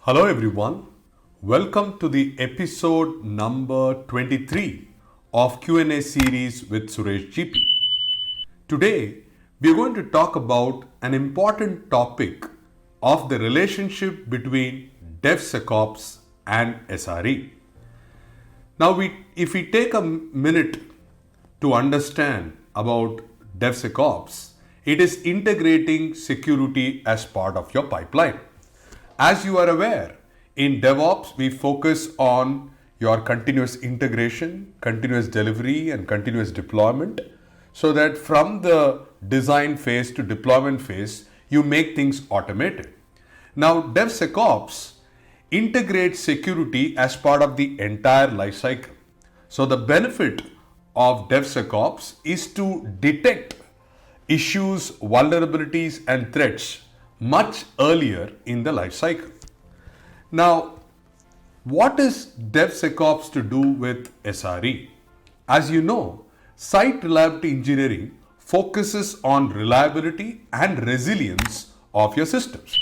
Hello everyone, welcome to the episode number 23 of QnA Series with Suresh GP. Today we are going to talk about an important topic of the relationship between DevSecOps and SRE. Now if we take a minute to understand about DevSecOps, it is integrating security as part of your pipeline. As you are aware, in DevOps, we focus on your continuous integration, continuous delivery, and continuous deployment so that from the design phase to deployment phase, you make things automated. Now, DevSecOps integrates security as part of the entire lifecycle. So the benefit of DevSecOps is to detect issues, vulnerabilities, and threats much earlier in the life cycle. Now, what is DevSecOps to do with SRE? As you know, site reliability engineering focuses on reliability and resilience of your systems.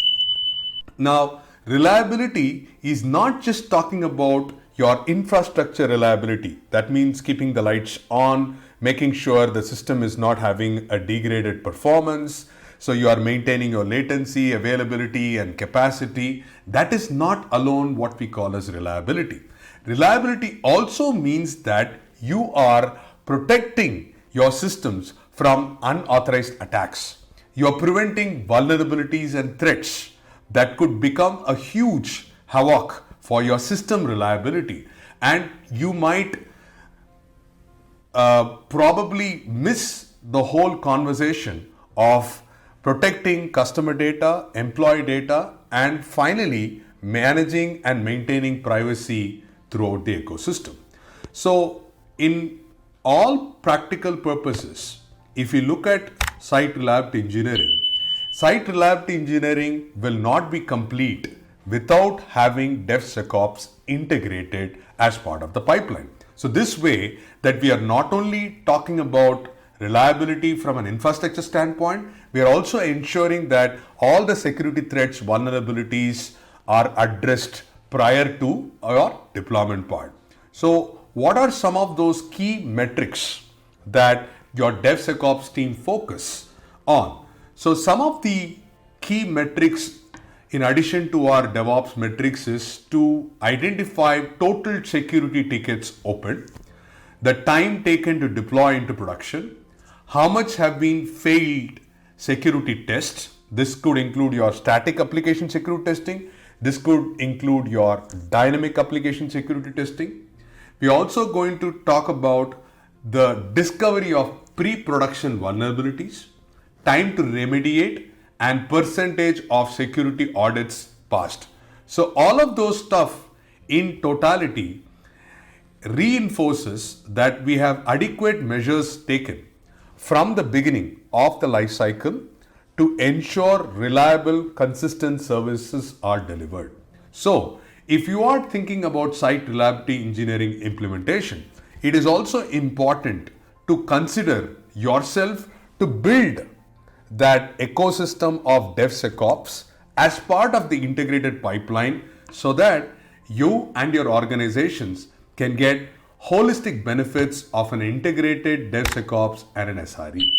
Now, reliability is not just talking about your infrastructure reliability. That means keeping the lights on, making sure the system is not having a degraded performance. So you are maintaining your latency, availability, and capacity. That is not alone what we call as reliability. Reliability also means that you are protecting your systems from unauthorized attacks. You are preventing vulnerabilities and threats that could become a huge havoc for your system reliability. And you might probably miss the whole conversation of protecting customer data, employee data, and finally managing and maintaining privacy throughout the ecosystem. So in all practical purposes, if you look at site reliability engineering will not be complete without having DevSecOps integrated as part of the pipeline. So this way that we are not only talking about reliability from an infrastructure standpoint, we are also ensuring that all the security threats, vulnerabilities are addressed prior to our deployment part. So what are some of those key metrics that your DevSecOps team focus on? So some of the key metrics in addition to our DevOps metrics is to identify total security tickets opened, the time taken to deploy into production, how much have been failed security tests. This could include your static application security testing. This could include your dynamic application security testing. We are also going to talk about the discovery of pre-production vulnerabilities, time to remediate, and percentage of security audits passed. So all of those stuff in totality reinforces that we have adequate measures taken from the beginning of the life cycle to ensure reliable, consistent services are delivered. So, if you are thinking about site reliability engineering implementation, it is also important to consider yourself to build that ecosystem of DevSecOps as part of the integrated pipeline so that you and your organizations can get holistic benefits of an integrated DevSecOps and an SRE.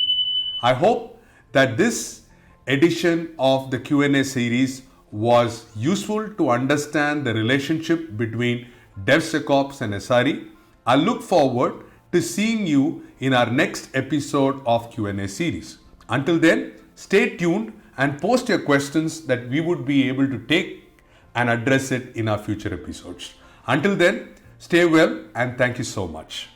I hope that this edition of the QnA series was useful to understand the relationship between DevSecOps and SRE. I look forward to seeing you in our next episode of QnA series. Until then, stay tuned and post your questions that we would be able to take and address it in our future episodes. Until then, stay well and thank you so much.